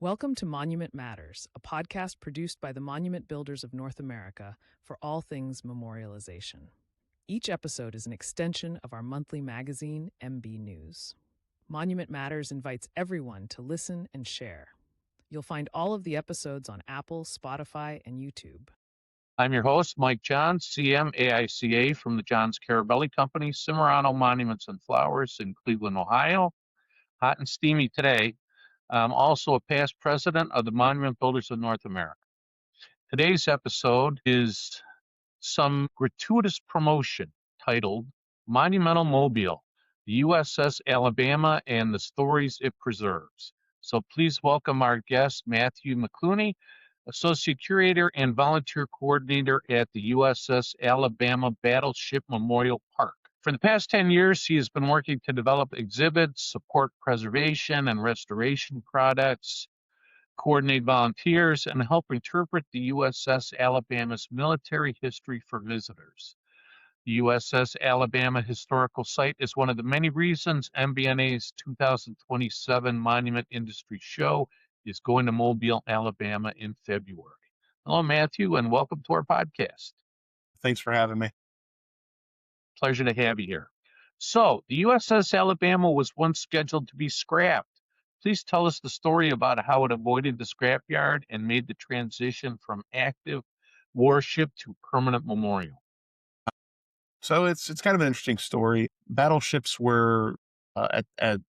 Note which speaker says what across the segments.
Speaker 1: Welcome to Monument Matters, a podcast produced by the Monument Builders of North America for all things memorialization. Each episode is an extension of our monthly magazine, MB News. Monument Matters invites everyone to listen and share. You'll find all of the episodes on Apple, Spotify, and YouTube.
Speaker 2: I'm your host, Mike Johns, CM AICA from the Johns Carabelli Company, Cimarano Monuments and Flowers in Cleveland, Ohio. Hot and steamy today. I'm also a past president of the Monument Builders of North America. Today's episode is some gratuitous promotion titled Monumental Mobile, the USS Alabama and the Stories It Preserves. So please welcome our guest, Matthew McCluney, Associate Curator and Volunteer Coordinator at the USS Alabama Battleship Memorial Park. For the past 10 years, he has been working to develop exhibits, support preservation and restoration products, coordinate volunteers, and help interpret the USS Alabama's military history for visitors. The USS Alabama Historical Site is one of the many reasons MBNA's 2027 Monument Industry Show is going to Mobile, Alabama in February. Hello, Matthew, and welcome to our podcast.
Speaker 3: Thanks for having me.
Speaker 2: Pleasure to have you here. So, the USS Alabama was once scheduled to be scrapped. Please tell us the story about how it avoided the scrapyard and made the transition from active warship to permanent memorial.
Speaker 3: So it's kind of an interesting story. Battleships were by the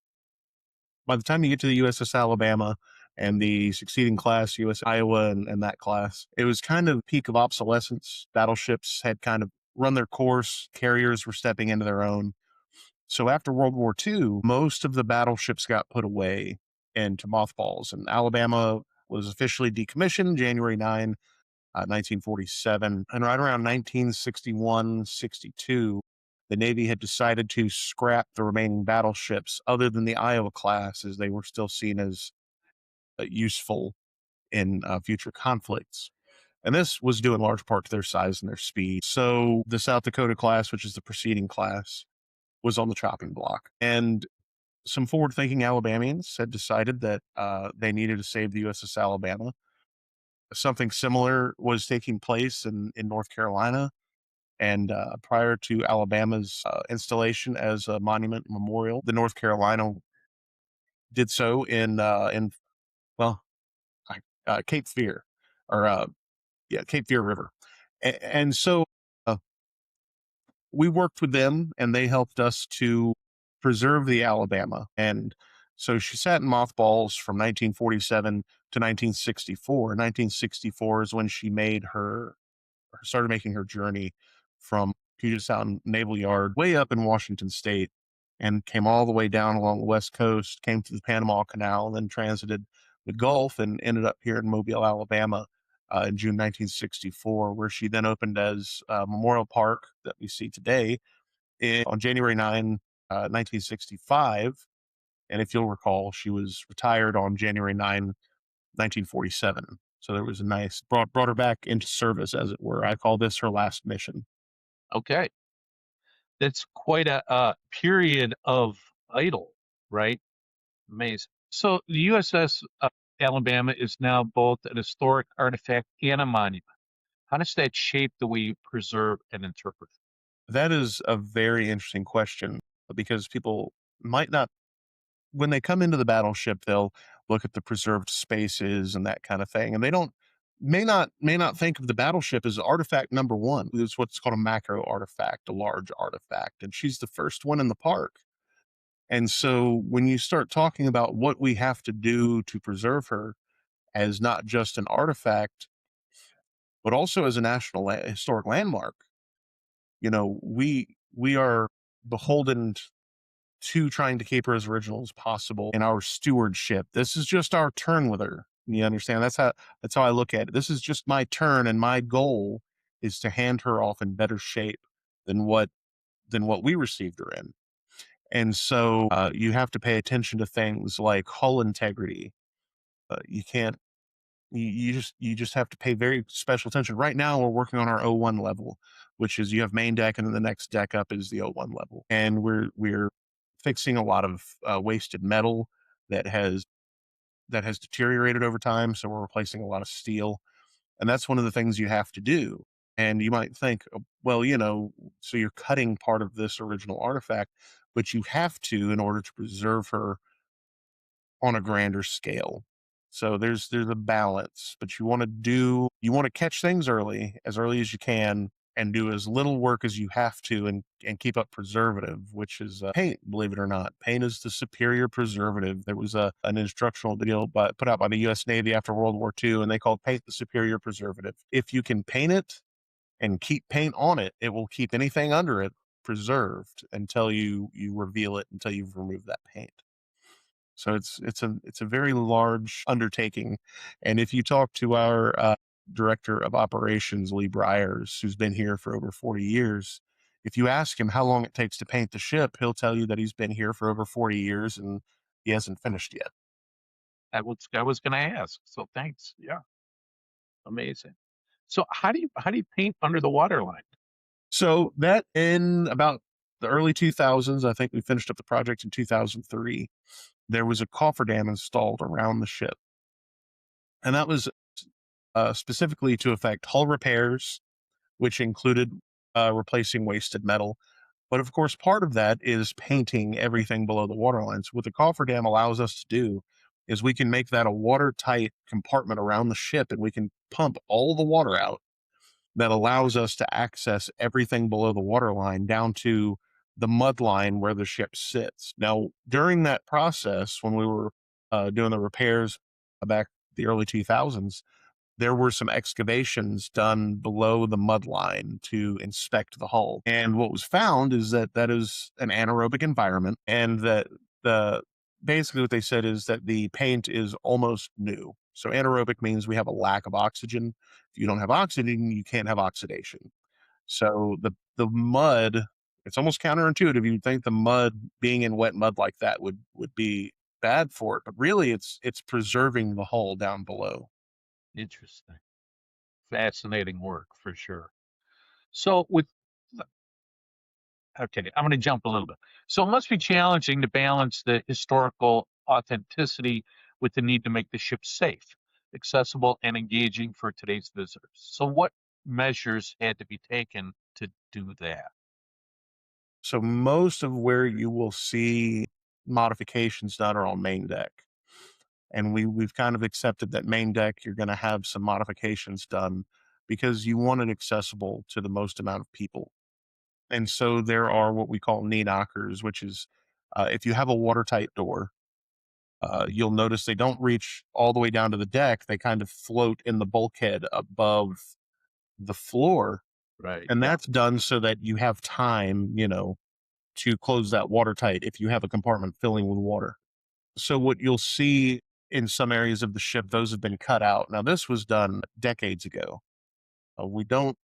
Speaker 3: time you get to the USS Alabama and the succeeding class, US Iowa and that class, it was kind of peak of obsolescence. Battleships had kind of run their course. Carriers were stepping into their own. So after World War II, most of the battleships got put away into mothballs, and Alabama was officially decommissioned January 9, 1947. And right around 1961-62, the Navy had decided to scrap the remaining battleships other than the Iowa class, as they were still seen as useful in future conflicts. And this was due in large part to their size and their speed. So the South Dakota class, which is the preceding class, was on the chopping block. And some forward-thinking Alabamians had decided that they needed to save the USS Alabama. Something similar was taking place in North Carolina. And prior to Alabama's installation as a monument memorial, the North Carolina did so in Cape Fear, or Cape Fear River. And so we worked with them, and they helped us to preserve the Alabama. And so she sat in mothballs from 1947 to 1964. 1964 is when she started making her journey from Puget Sound Naval Yard way up in Washington State, and came all the way down along the West Coast, came to the Panama Canal, and then transited the Gulf and ended up here in Mobile, Alabama in June 1964, where she then opened as Memorial Park that we see today on January 9, 1965. And if you'll recall, she was retired on January 9, 1947. So there was a nice, brought her back into service, as it were. I call this her last mission.
Speaker 2: Okay. That's quite a period of idle, right? Amazing. So the USS Alabama is now both an historic artifact and a monument. How does that shape the way you preserve and interpret it?
Speaker 3: That is a very interesting question, because people might not, when they come into the battleship, they'll look at the preserved spaces and that kind of thing, and they may not think of the battleship as artifact number one. It's what's called a macro artifact, a large artifact, and she's the first one in the park. And so when you start talking about what we have to do to preserve her as not just an artifact, but also as a national historic landmark, we are beholden to trying to keep her as original as possible in our stewardship. This is just our turn with her. You understand? That's how I look at it. This is just my turn, and my goal is to hand her off in better shape than what we received her in. And so you have to pay attention to things like hull integrity. You can't. You just have to pay very special attention. Right now, we're working on our O1 level, which is you have main deck, and then the next deck up is the O1 level, and we're fixing a lot of wasted metal that has that has deteriorated over time. So we're replacing a lot of steel. And that's one of the things you have to do. And you might think, oh, well, so you're cutting part of this original artifact, but you have to in order to preserve her on a grander scale. So there's a balance, but you want to catch things as early as you can, and do as little work as you have to, and keep up preservative, which is paint. Believe it or not, paint is the superior preservative. There was an instructional video put out by the U.S. Navy after World War II, and they called paint the superior preservative. If you can paint it and keep paint on it, it will keep anything under it preserved until you reveal it, until you've removed that paint. So it's a very large undertaking. And if you talk to our director of operations, Lee Briers, who's been here for over 40 years, if you ask him how long it takes to paint the ship, he'll tell you that he's been here for over 40 years and he hasn't finished yet.
Speaker 2: I was going to ask. So thanks. Yeah, amazing. So how do you paint under the waterline?
Speaker 3: So that in about the early 2000s, I think we finished up the project in 2003. There was a cofferdam installed around the ship, and that was specifically to affect hull repairs, which included replacing wasted metal. But of course, part of that is painting everything below the waterline. So what the cofferdam allows us to do is we can make that a watertight compartment around the ship, and we can pump all the water out that allows us to access everything below the waterline down to the mud line where the ship sits. Now, during that process, when we were doing the repairs back the early 2000s, there were some excavations done below the mud line to inspect the hull. And what was found is that is an anaerobic environment, and that basically what they said is that the paint is almost new. So anaerobic means we have a lack of oxygen. If you don't have oxygen, you can't have oxidation. So the mud, it's almost counterintuitive. You'd think the mud, being in wet mud like that, would be bad for it, but really it's preserving the hull down below.
Speaker 2: Interesting. Fascinating work for sure. So okay, I'm going to jump a little bit. So it must be challenging to balance the historical authenticity with the need to make the ship safe, accessible, and engaging for today's visitors. So what measures had to be taken to do that?
Speaker 3: So most of where you will see modifications done are on main deck. And we've kind of accepted that main deck, you're going to have some modifications done because you want it accessible to the most amount of people. And so there are what we call knee knockers, which is if you have a watertight door, you'll notice they don't reach all the way down to the deck. They kind of float in the bulkhead above the floor.
Speaker 2: Right.
Speaker 3: And
Speaker 2: Yeah.
Speaker 3: that's done so that you have time, to close that watertight if you have a compartment filling with water. So what you'll see in some areas of the ship, those have been cut out. Now, this was done decades ago. We don't,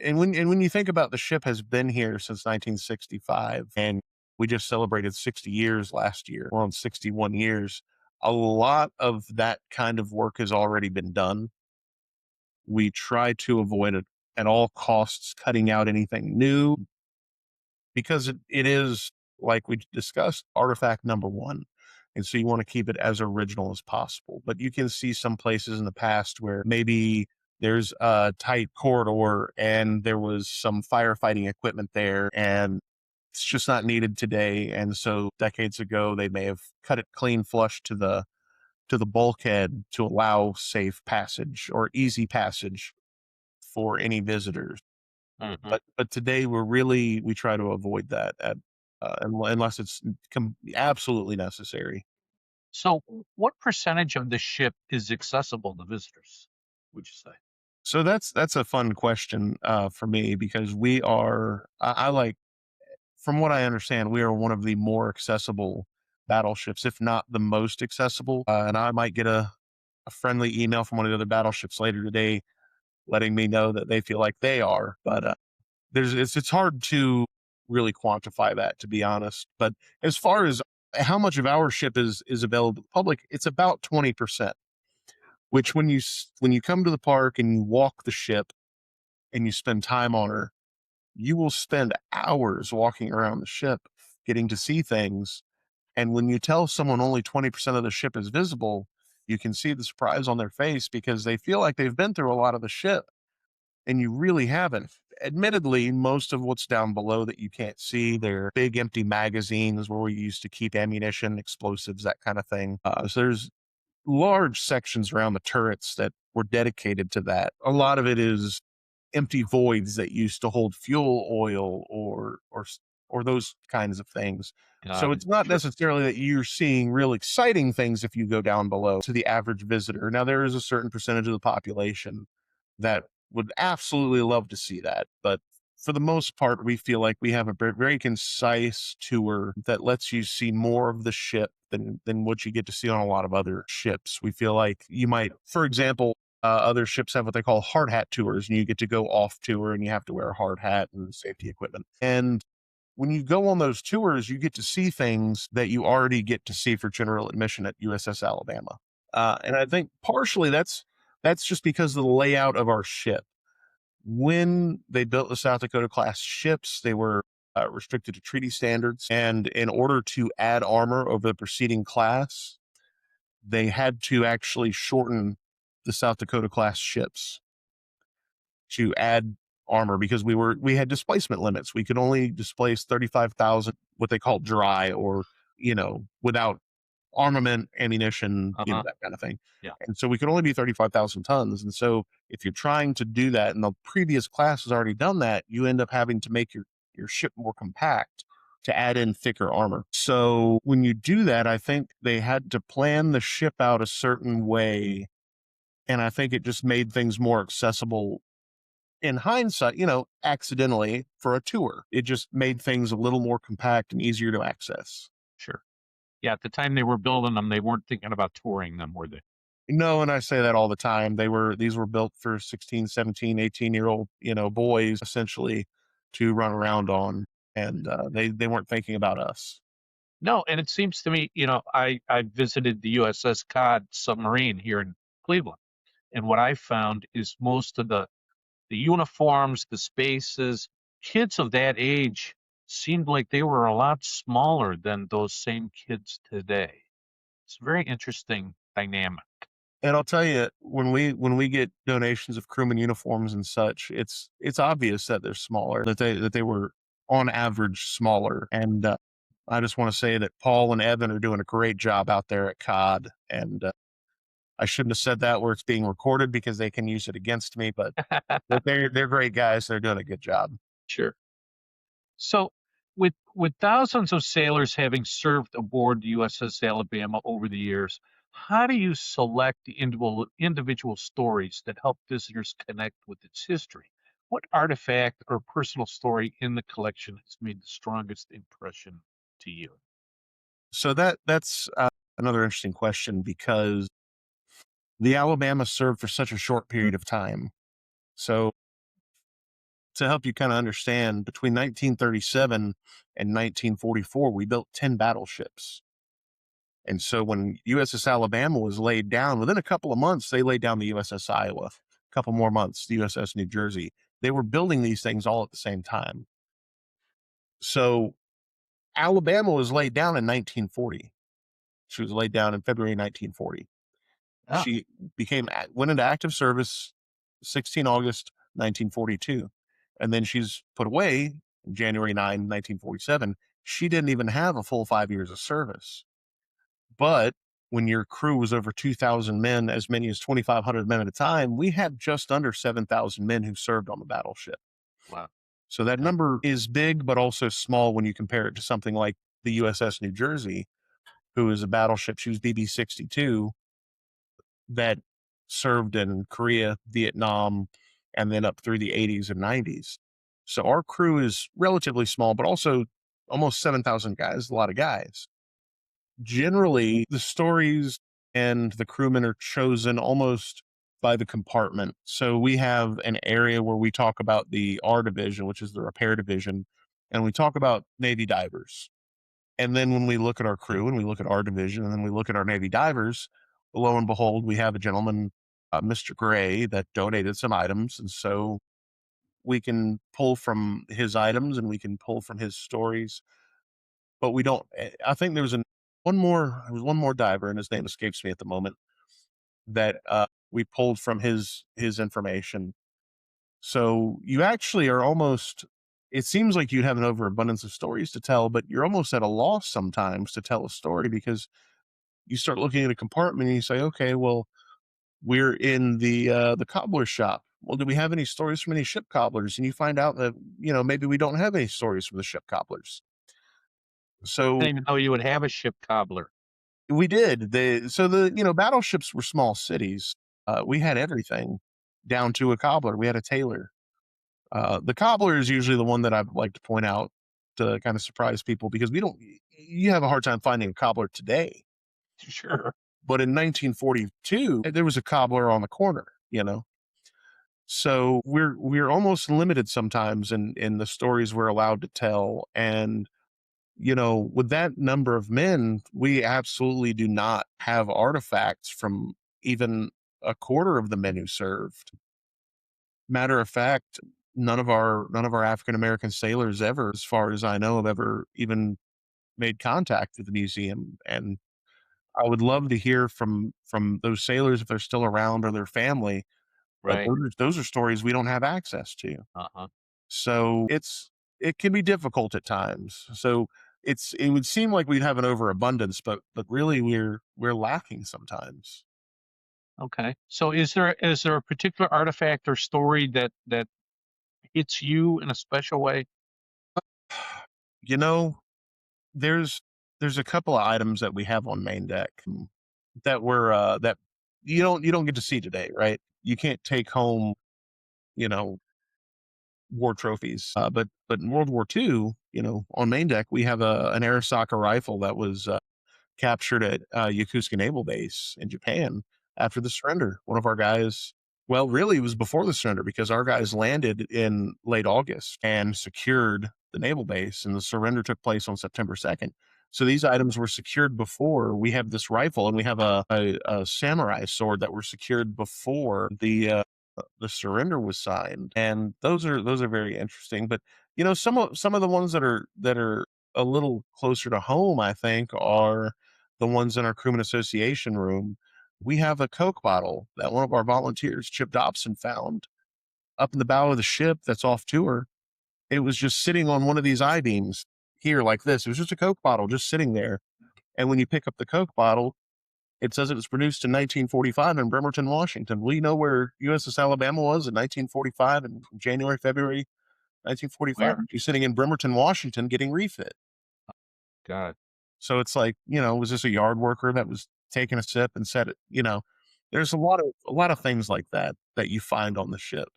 Speaker 3: and when you think about, the ship has been here since 1965, and we just celebrated 60 years last year. We're on 61 years. A lot of that kind of work has already been done. We try to avoid it at all costs, cutting out anything new, because it is, like we discussed, artifact number one. And so you want to keep it as original as possible. But you can see some places in the past where maybe there's a tight corridor and there was some firefighting equipment there, and it's just not needed today. And so decades ago, they may have cut it clean flush to the bulkhead to allow safe passage or easy passage for any visitors.
Speaker 2: Mhm.
Speaker 3: But today we try to avoid that unless it's absolutely necessary.
Speaker 2: So what percentage of the ship is accessible to visitors, would you say?
Speaker 3: So that's a fun question for me, because we are, I like, from what I understand, we are one of the more accessible battleships, if not the most accessible. And I might get a friendly email from one of the other battleships later today letting me know that they feel like they are. But it's hard to really quantify that, to be honest. But as far as how much of our ship is available to the public, it's about 20%. Which, when you come to the park and you walk the ship and you spend time on her, you will spend hours walking around the ship, getting to see things, And when you tell someone only 20% of the ship is visible, you can see the surprise on their face because they feel like they've been through a lot of the ship and you really haven't. Admittedly, most of what's down below that you can't see, they're big empty magazines where we used to keep ammunition, explosives, that kind of thing. So there's large sections around the turrets that were dedicated to that. A lot of it is empty voids that used to hold fuel oil or those kinds of things. So
Speaker 2: Got it.
Speaker 3: it's not
Speaker 2: Sure.
Speaker 3: necessarily that you're seeing real exciting things if you go down below to the average visitor. Now there is a certain percentage of the population that would absolutely love to see that, but for the most part, we feel like we have a very concise tour that lets you see more of the ship than what you get to see on a lot of other ships. We feel like you might, for example, other ships have what they call hard hat tours, and you get to go off tour and you have to wear a hard hat and safety equipment. And when you go on those tours, you get to see things that you already get to see for general admission at USS Alabama. And I think partially that's just because of the layout of our ship. When they built the South Dakota class ships, they were restricted to treaty standards. And in order to add armor over the preceding class, they had to actually shorten the South Dakota class ships to add armor because we had displacement limits. We could only displace 35,000, what they call dry, or, without armament, ammunition, that kind of thing.
Speaker 2: Yeah.
Speaker 3: And so we could only be 35,000 tons. And so if you're trying to do that and the previous class has already done that, you end up having to make your ship more compact to add in thicker armor. So when you do that, I think they had to plan the ship out a certain way. And I think it just made things more accessible in hindsight, accidentally for a tour. It just made things a little more compact and easier to access.
Speaker 2: Sure. Yeah, at the time they were building them, they weren't thinking about touring them, were they?
Speaker 3: No, and I say that all the time. These were built for 16, 17, 18-year-old, boys essentially to run around on. And they weren't thinking about us.
Speaker 2: No, and it seems to me, I visited the USS Cod submarine here in Cleveland, and what I found is most of the uniforms, the spaces, kids of that age seemed like they were a lot smaller than those same kids today. It's a very interesting dynamic.
Speaker 3: And I'll tell you, when we get donations of crewman uniforms and such, it's obvious that they're smaller, that they were on average smaller. And I just want to say that Paul and Evan are doing a great job out there at COD. And I shouldn't have said that where it's being recorded because they can use it against me, but they're great guys. They're doing a good job.
Speaker 2: Sure. So, with thousands of sailors having served aboard the USS Alabama over the years, how do you select the individual stories that help visitors connect with its history? What artifact or personal story in the collection has made the strongest impression to you?
Speaker 3: So that's another interesting question because the Alabama served for such a short period of time. So to help you kind of understand, between 1937 and 1944, we built 10 battleships. And so when USS Alabama was laid down, within a couple of months, they laid down the USS Iowa. A couple more months, the USS New Jersey. They were building these things all at the same time. So Alabama was laid down in 1940. She was laid down in February 1940.
Speaker 2: Ah.
Speaker 3: She went into active service 16 August 1942. And then she's put away January 9, 1947. She didn't even have a full 5 years of service. But when your crew was over 2,000 men, as many as 2,500 men at a time, we had just under 7,000 men who served on the battleship.
Speaker 2: Wow.
Speaker 3: So that number is big, but also small when you compare it to something like the USS New Jersey, who is a battleship. She was BB-62 that served in Korea, Vietnam, and then up through the 80s and 90s. So our crew is relatively small, but also almost 7,000 guys, a lot of guys. Generally, the stories and the crewmen are chosen almost by the compartment. So we have an area where we talk about the R division, which is the repair division, and we talk about Navy divers. And then when we look at our crew and we look at our division and then we look at our Navy divers, lo and behold, we have a gentleman, Mr. Gray, that donated some items. And so we can pull from his items and we can pull from his stories. But we don't, I think there was one more diver, and his name escapes me at the moment, that we pulled from his information. So you actually are almost, it seems like you'd have an overabundance of stories to tell, but you're almost at a loss sometimes to tell a story, because you start looking at a compartment and you say, okay, well, we're in the cobbler shop. Well, do we have any stories from any ship cobblers? And you find out that, maybe we don't have any stories from the ship cobblers.
Speaker 2: I
Speaker 3: So
Speaker 2: didn't even know you would have a ship cobbler.
Speaker 3: we did. Battleships were small cities. We had everything down to a cobbler. We had a tailor. The cobbler is usually the one that I like to point out to kind of surprise people, because you have a hard time finding a cobbler today.
Speaker 2: Sure.
Speaker 3: But in 1942, there was a cobbler on the corner, So we're almost limited sometimes in the stories we're allowed to tell. And, with that number of men, we absolutely do not have artifacts from even a quarter of the men who served. Matter of fact, none of our African American sailors ever, as far as I know, have ever even made contact with the museum. And I would love to hear from those sailors, if they're still around, or their family. But
Speaker 2: Right.
Speaker 3: those are stories we don't have access to.
Speaker 2: Uh-huh.
Speaker 3: So it can be difficult at times. So it would seem like we'd have an overabundance, but really we're lacking sometimes.
Speaker 2: Okay. So is there a particular artifact or story that hits you in a special way?
Speaker 3: You know, there's a couple of items that we have on main deck that were that you don't get to see today, right? You can't take home, you know, war trophies. But in World War II, on main deck we have an Arisaka rifle that was captured at Yokosuka Naval Base in Japan after the surrender. One of our guys, well, really, it was before the surrender, because our guys landed in late August and secured the naval base, and the surrender took place on September 2nd. So these items were secured before. We have this rifle, and we have a samurai sword that were secured before the surrender was signed, and those are very interesting. But some of the ones that are a little closer to home, I think, are the ones in our crewman association room. We have a Coke bottle that one of our volunteers, Chip Dobson, found up in the bow of the ship that's off tour. It was just sitting on one of these I-beams here like this. It was just a Coke bottle just sitting there. And when you pick up the Coke bottle, it says it was produced in 1945 in Bremerton, Washington. Well, you know where USS Alabama was in 1945, in January, February 1945?
Speaker 2: Where?
Speaker 3: You're sitting in Bremerton, Washington, getting refit.
Speaker 2: God.
Speaker 3: So it's like, was this a yard worker that was taking a sip and said it? There's a lot of things like that you find on the ship.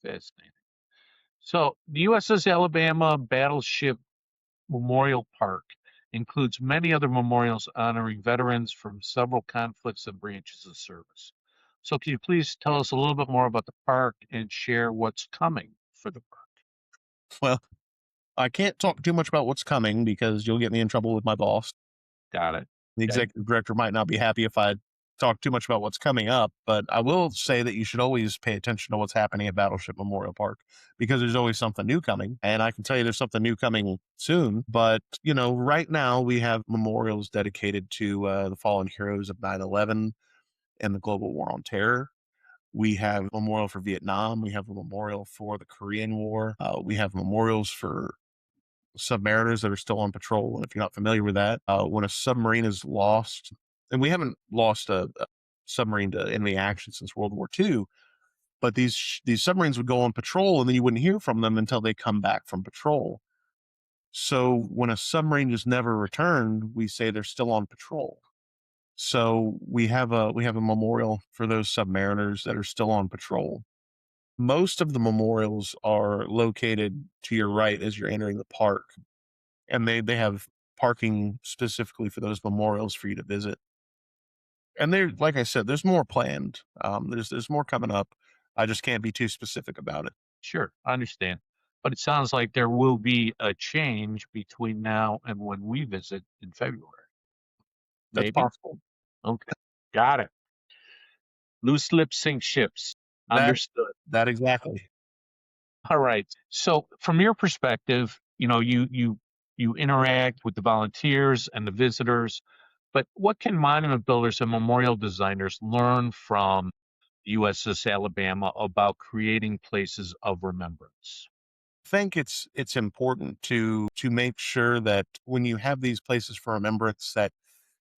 Speaker 2: Fascinating. So the USS Alabama Battleship Memorial Park includes many other memorials honoring veterans from several conflicts and branches of service. So can you please tell us a little bit more about the park and share what's coming for the park?
Speaker 3: Well, I can't talk too much about what's coming, because you'll get me in trouble with my boss.
Speaker 2: Got it.
Speaker 3: The
Speaker 2: Okay.
Speaker 3: executive director might not be happy if I talk too much about what's coming up, but I will say that you should always pay attention to what's happening at Battleship Memorial Park, because there's always something new coming. And I can tell you there's something new coming soon. But, right now we have memorials dedicated to the fallen heroes of 9/11 and the global war on terror. We have a memorial for Vietnam. We have a memorial for the Korean War. We have memorials for submariners that are still on patrol. And if you're not familiar with that, when a submarine is lost, and we haven't lost a submarine to enemy action since World War II, but these submarines would go on patrol, and then you wouldn't hear from them until they come back from patrol. So when a submarine just never returned, we say they're still on patrol. So we have a memorial for those submariners that are still on patrol. Most of the memorials are located to your right as you're entering the park, and they have parking specifically for those memorials for you to visit. And there, like I said, there's more planned. There's more coming up. I just can't be too specific about it.
Speaker 2: Sure, I understand. But it sounds like there will be a change between now and when we visit in February.
Speaker 3: That's
Speaker 2: Maybe?
Speaker 3: possible.
Speaker 2: Okay. Got it. Loose lips sink ships.
Speaker 3: That
Speaker 2: Understood.
Speaker 3: that exactly.
Speaker 2: All right. So from your perspective, you You interact with the volunteers and the visitors. But what can monument builders and memorial designers learn from USS Alabama about creating places of remembrance?
Speaker 3: I think it's important to make sure that when you have these places for remembrance, that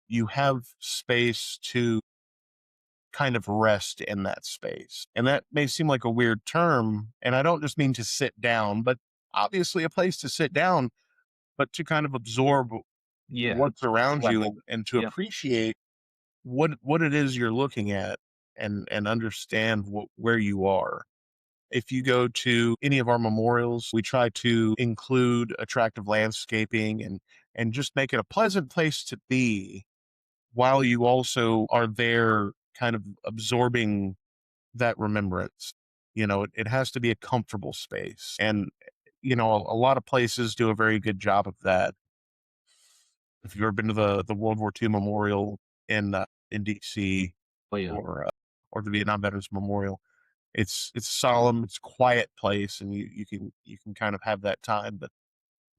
Speaker 3: you have space to kind of rest in that space. And that may seem like a weird term, and I don't just mean to sit down, but obviously a place to sit down, but to kind of absorb
Speaker 2: Yeah.
Speaker 3: what's around you
Speaker 2: Level.
Speaker 3: and to
Speaker 2: Yeah.
Speaker 3: appreciate what it is you're looking at and understand where you are. If you go to any of our memorials, we try to include attractive landscaping and just make it a pleasant place to be while you also are there kind of absorbing that remembrance. It has to be a comfortable space. And, a lot of places do a very good job of that. If you've ever been to the World War II Memorial in DC,
Speaker 2: Oh, yeah.
Speaker 3: or the Vietnam Veterans Memorial, it's solemn, it's a quiet place, and you can kind of have that time. But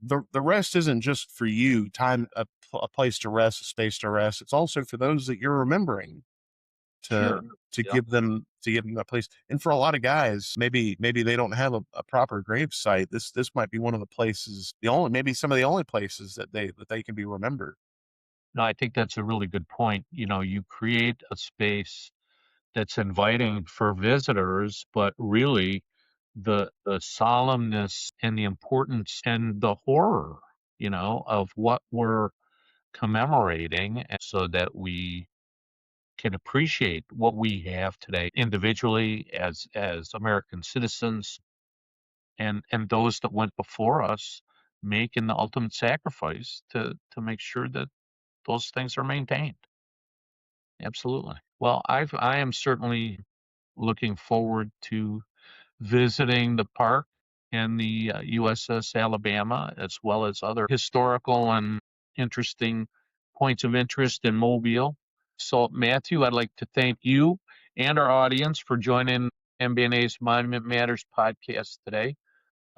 Speaker 3: the rest isn't just for you. Time, a place to rest, a space to rest. It's also for those that you're remembering
Speaker 2: Sure.
Speaker 3: to
Speaker 2: Yeah.
Speaker 3: give them that place. And for a lot of guys, maybe they don't have a proper grave site. This might be one of the places, maybe some of the only places that they can be remembered.
Speaker 2: No, I think that's a really good point. You create a space that's inviting for visitors, but really the solemnness and the importance and the horror, of what we're commemorating, and so that we can appreciate what we have today individually as American citizens, and those that went before us making the ultimate sacrifice to make sure that those things are maintained. Absolutely. Well, I am certainly looking forward to visiting the park and the USS Alabama, as well as other historical and interesting points of interest in Mobile. So, Matthew, I'd like to thank you and our audience for joining MBNA's Monument Matters podcast today.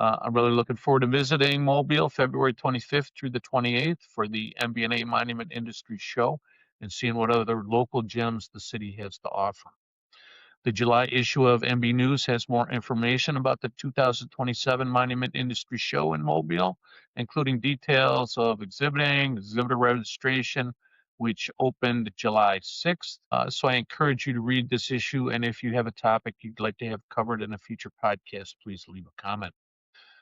Speaker 2: I'm really looking forward to visiting Mobile February 25th through the 28th for the MBNA Monument Industry Show and seeing what other local gems the city has to offer. The July issue of MB News has more information about the 2027 Monument Industry Show in Mobile, including details of exhibitor registration, which opened July 6th. So I encourage you to read this issue, and if you have a topic you'd like to have covered in a future podcast, please leave a comment.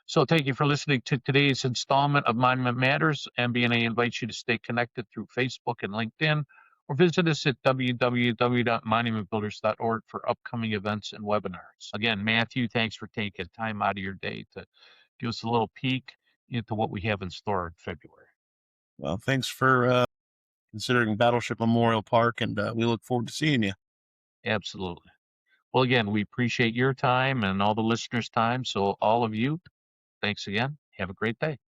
Speaker 2: So thank you for listening to today's installment of Monument Matters. MBNA invites you to stay connected through Facebook and LinkedIn, or visit us at www.monumentbuilders.org for upcoming events and webinars. Again, Matthew, thanks for taking time out of your day to give us a little peek into what we have in store in February.
Speaker 3: Well, thanks for considering Battleship Memorial Park, and we look forward to seeing you.
Speaker 2: Absolutely. Well, again, we appreciate your time and all the listeners' time. So all of you, thanks again. Have a great day.